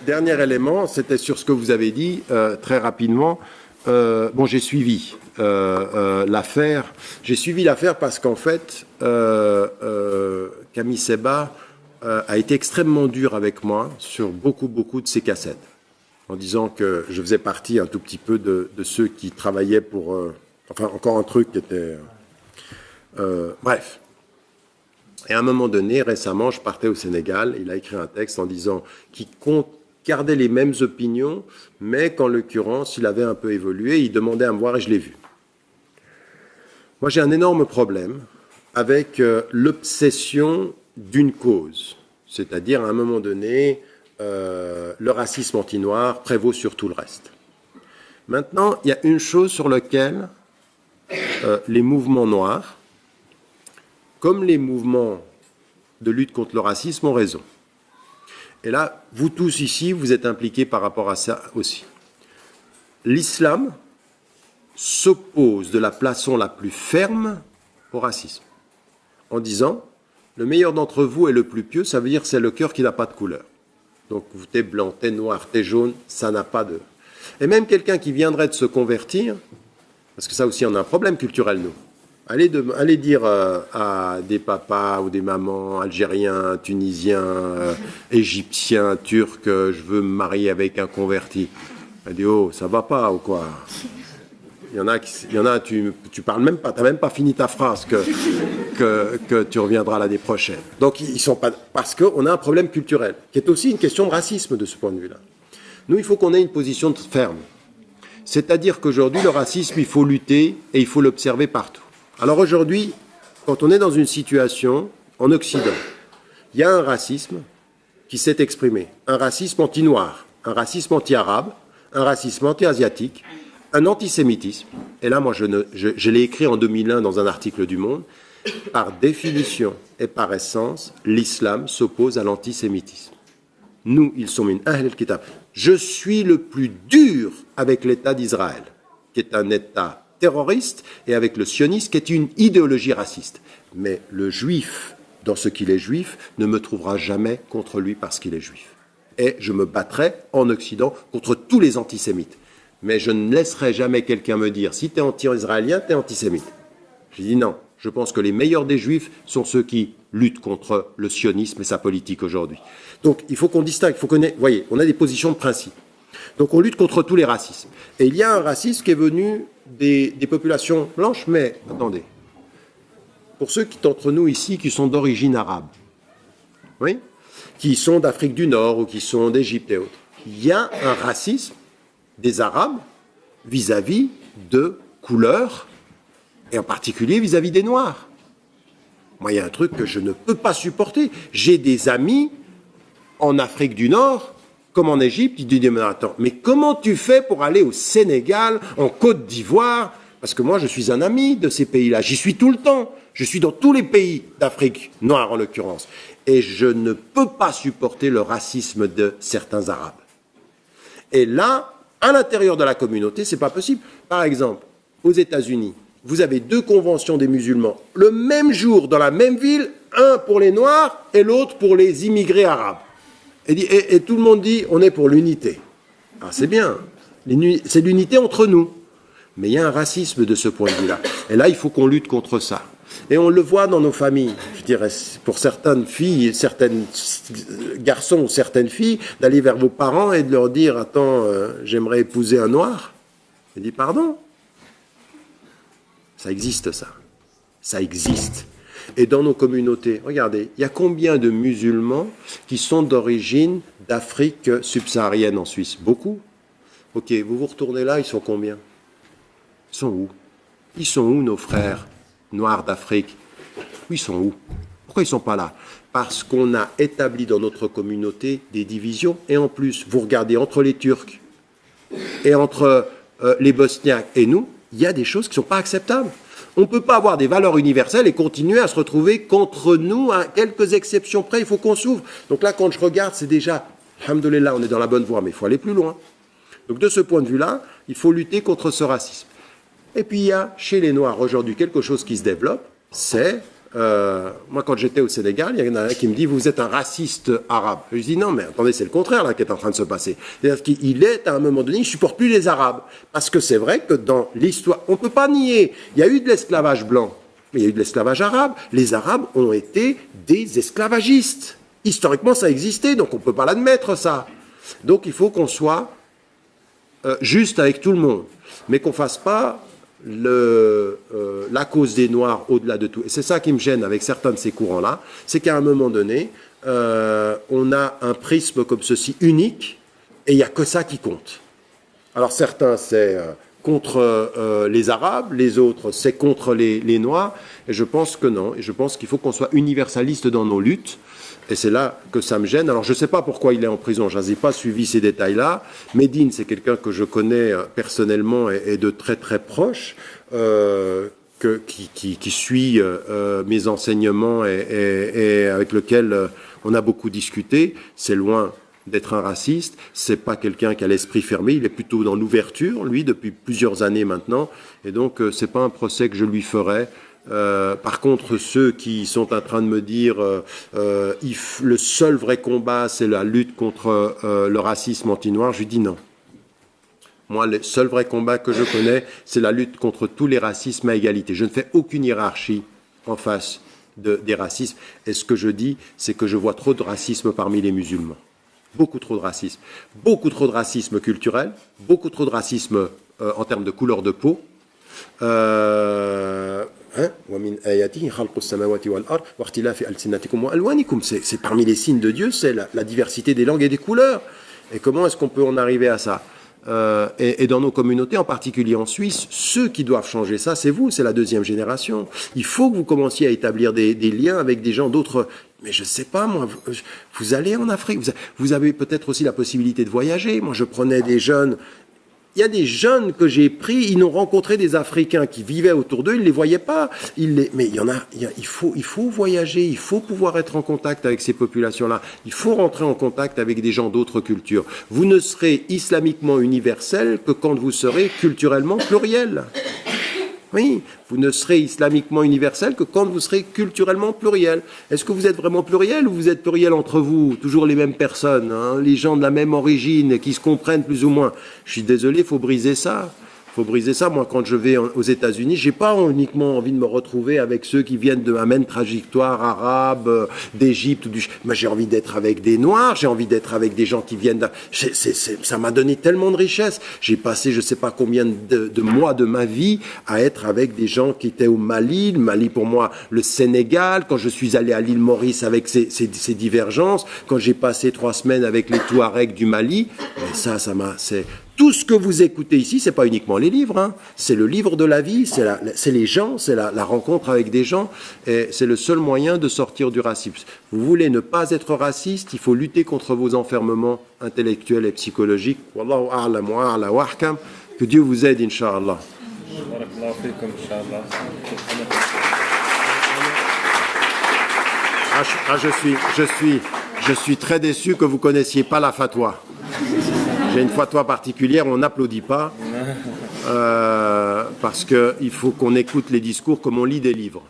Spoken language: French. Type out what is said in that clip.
dernier élément, c'était sur ce que vous avez dit très rapidement. J'ai suivi l'affaire. J'ai suivi l'affaire parce qu'en fait, Camille Seba a été extrêmement dur avec moi sur beaucoup de ses cassettes, en disant que je faisais partie un tout petit peu de ceux qui travaillaient pour... encore un truc qui était... bref. Et à un moment donné, récemment, je partais au Sénégal, il a écrit un texte en disant qu'il gardait les mêmes opinions, mais qu'en l'occurrence, il avait un peu évolué, il demandait à me voir et je l'ai vu. Moi, j'ai un énorme problème avec l'obsession d'une cause. C'est-à-dire, à un moment donné, le racisme anti-noir prévaut sur tout le reste. Maintenant, il y a une chose sur laquelle les mouvements noirs, comme les mouvements de lutte contre le racisme, ont raison. Et là, vous tous ici, vous êtes impliqués par rapport à ça aussi. L'islam s'oppose de la façon la plus ferme au racisme, en disant, le meilleur d'entre vous est le plus pieux, ça veut dire c'est le cœur qui n'a pas de couleur. Donc, t'es blanc, t'es noir, t'es jaune, ça n'a pas de... Et même quelqu'un qui viendrait de se convertir, parce que ça aussi, on a un problème culturel, nous. Allez dire à des papas ou des mamans algériens, tunisiens, égyptiens, turcs, je veux me marier avec un converti. Elle dit, oh, ça va pas ou quoi? Il y en a, tu parles même pas, tu n'as même pas fini ta phrase que tu reviendras l'année prochaine. Donc, ils sont pas... Parce qu'on a un problème culturel, qui est aussi une question de racisme de ce point de vue-là. Nous, il faut qu'on ait une position ferme. C'est-à-dire qu'aujourd'hui, le racisme, il faut lutter et il faut l'observer partout. Alors aujourd'hui, quand on est dans une situation en Occident, il y a un racisme qui s'est exprimé. Un racisme anti-noir, un racisme anti-arabe, un racisme anti-asiatique, un antisémitisme. Et là, moi, je l'ai écrit en 2001 dans un article du Monde. Par définition et par essence, l'islam s'oppose à l'antisémitisme. Nous, ils sont min ahl al-kitab. Je suis le plus dur avec l'État d'Israël, qui est un État terroriste, et avec le sionisme, qui est une idéologie raciste. Mais le juif, dans ce qu'il est juif, ne me trouvera jamais contre lui parce qu'il est juif. Et je me battrai en Occident contre tous les antisémites. Mais je ne laisserai jamais quelqu'un me dire, si tu es anti-israélien, tu es antisémite. J'ai dit non, je pense que les meilleurs des juifs sont ceux qui luttent contre le sionisme et sa politique aujourd'hui. Donc il faut qu'on distingue, il faut qu'on ait, vous voyez, on a des positions de principe. Donc on lutte contre tous les racismes. Et il y a un racisme qui est venu des populations blanches, mais attendez, pour ceux d'entre nous ici qui sont d'origine arabe, oui, qui sont d'Afrique du Nord ou qui sont d'Égypte et autres, il y a un racisme des Arabes vis-à-vis de couleurs, et en particulier vis-à-vis des Noirs. Moi, il y a un truc que je ne peux pas supporter. J'ai des amis en Afrique du Nord, comme en Égypte, ils disent, mais attends, mais comment tu fais pour aller au Sénégal, en Côte d'Ivoire? Parce que moi, je suis un ami de ces pays-là. J'y suis tout le temps. Je suis dans tous les pays d'Afrique noire, en l'occurrence. Et je ne peux pas supporter le racisme de certains Arabes. Et là, à l'intérieur de la communauté, c'est pas possible. Par exemple, aux États-Unis, vous avez deux conventions des musulmans. Le même jour, dans la même ville, un pour les Noirs et l'autre pour les immigrés arabes. Et tout le monde dit, on est pour l'unité. Ah, c'est bien. C'est l'unité entre nous. Mais il y a un racisme de ce point de vue-là. Et là, il faut qu'on lutte contre ça. Et on le voit dans nos familles. Je dirais, pour certaines filles, certains garçons ou certaines filles, d'aller vers vos parents et de leur dire, attends, j'aimerais épouser un noir. Il dit, pardon? Ça existe, ça. Ça existe. Et dans nos communautés, regardez, il y a combien de musulmans qui sont d'origine d'Afrique subsaharienne en Suisse? Beaucoup. Ok, vous vous retournez là, ils sont combien? Ils sont où? Ils sont où, nos frères noirs d'Afrique? Ils sont où? Pourquoi ils ne sont pas là? Parce qu'on a établi dans notre communauté des divisions. Et en plus, vous regardez, entre les Turcs et entre les Bosniaques et nous, il y a des choses qui ne sont pas acceptables. On ne peut pas avoir des valeurs universelles et continuer à se retrouver contre nous à quelques exceptions près. Il faut qu'on s'ouvre. Donc là, quand je regarde, c'est déjà, alhamdoulilah, on est dans la bonne voie, mais il faut aller plus loin. Donc de ce point de vue-là, il faut lutter contre ce racisme. Et puis il y a chez les Noirs aujourd'hui quelque chose qui se développe, c'est Moi, quand j'étais au Sénégal, il y en a un qui me dit « Vous êtes un raciste arabe ». Je dis « Non, mais attendez, c'est le contraire là qui est en train de se passer. » C'est-à-dire qu'il est, à un moment donné, il ne supporte plus les Arabes. Parce que c'est vrai que dans l'histoire, on ne peut pas nier, il y a eu de l'esclavage blanc, mais il y a eu de l'esclavage arabe. Les Arabes ont été des esclavagistes. Historiquement, ça existait, donc on ne peut pas l'admettre, ça. Donc il faut qu'on soit juste avec tout le monde, mais qu'on ne fasse pas la cause des Noirs au-delà de tout. Et c'est ça qui me gêne avec certains de ces courants-là, c'est qu'à un moment donné, on a un prisme comme ceci unique, et il n'y a que ça qui compte. Alors certains, c'est contre les Arabes, les autres, c'est contre les Noirs, et je pense que non, et je pense qu'il faut qu'on soit universaliste dans nos luttes, et c'est là que ça me gêne. Alors je ne sais pas pourquoi il est en prison, je n'ai pas suivi ces détails-là. Médine, c'est quelqu'un que je connais personnellement et de très très proche, qui suit mes enseignements et avec lequel on a beaucoup discuté. C'est loin d'être un raciste, c'est pas quelqu'un qui a l'esprit fermé, il est plutôt dans l'ouverture, lui, depuis plusieurs années maintenant, et donc c'est pas un procès que je lui ferai. Par contre, ceux qui sont en train de me dire le seul vrai combat, c'est la lutte contre le racisme anti-noir, je lui dis non. Moi, le seul vrai combat que je connais, c'est la lutte contre tous les racismes à égalité. Je ne fais aucune hiérarchie en face des racismes. Et ce que je dis, c'est que je vois trop de racisme parmi les musulmans. Beaucoup trop de racisme. Beaucoup trop de racisme culturel, beaucoup trop de racisme en termes de couleur de peau. C'est parmi les signes de Dieu, c'est la diversité des langues et des couleurs. Et comment est-ce qu'on peut en arriver à ça? Et dans nos communautés, en particulier en Suisse, ceux qui doivent changer ça, c'est vous, c'est la deuxième génération. Il faut que vous commenciez à établir des liens avec des gens d'autres. Mais je ne sais pas, moi, vous allez en Afrique, vous avez peut-être aussi la possibilité de voyager. Moi, je prenais des jeunes. Il y a des jeunes que j'ai pris, ils ont rencontré des Africains qui vivaient autour d'eux, ils ne les voyaient pas. Mais il faut voyager, il faut pouvoir être en contact avec ces populations-là. Il faut rentrer en contact avec des gens d'autres cultures. Vous ne serez islamiquement universel que quand vous serez culturellement pluriel. Oui, vous ne serez islamiquement universel que quand vous serez culturellement pluriel. Est-ce que vous êtes vraiment pluriel ou vous êtes pluriel entre vous, toujours les mêmes personnes, hein, les gens de la même origine, qui se comprennent plus ou moins? Je suis désolé, il faut briser ça. Il faut briser ça. Moi, quand je vais aux États-Unis, j'ai pas uniquement envie de me retrouver avec ceux qui viennent de la même trajectoire arabe, d'Égypte. Moi, j'ai envie d'être avec des Noirs, j'ai envie d'être avec des gens qui viennent... Ça m'a donné tellement de richesse. J'ai passé je sais pas combien de mois de ma vie à être avec des gens qui étaient au Mali. Le Mali, pour moi, le Sénégal. Quand je suis allé à l'île Maurice avec ces divergences. Quand j'ai passé 3 semaines avec les Touaregs du Mali. Et ça m'a... Tout ce que vous écoutez ici, c'est pas uniquement les livres, hein. C'est le livre de la vie, c'est les gens, c'est la rencontre avec des gens, et c'est le seul moyen de sortir du racisme. Vous voulez ne pas être raciste, il faut lutter contre vos enfermements intellectuels et psychologiques. Wallahu a'lam wa a'la wa ahkam. Que Dieu vous aide, Inch'Allah. Je suis très déçu que vous connaissiez pas la fatwa. J'ai une fatwa particulière, on n'applaudit pas, parce qu'il faut qu'on écoute les discours comme on lit des livres.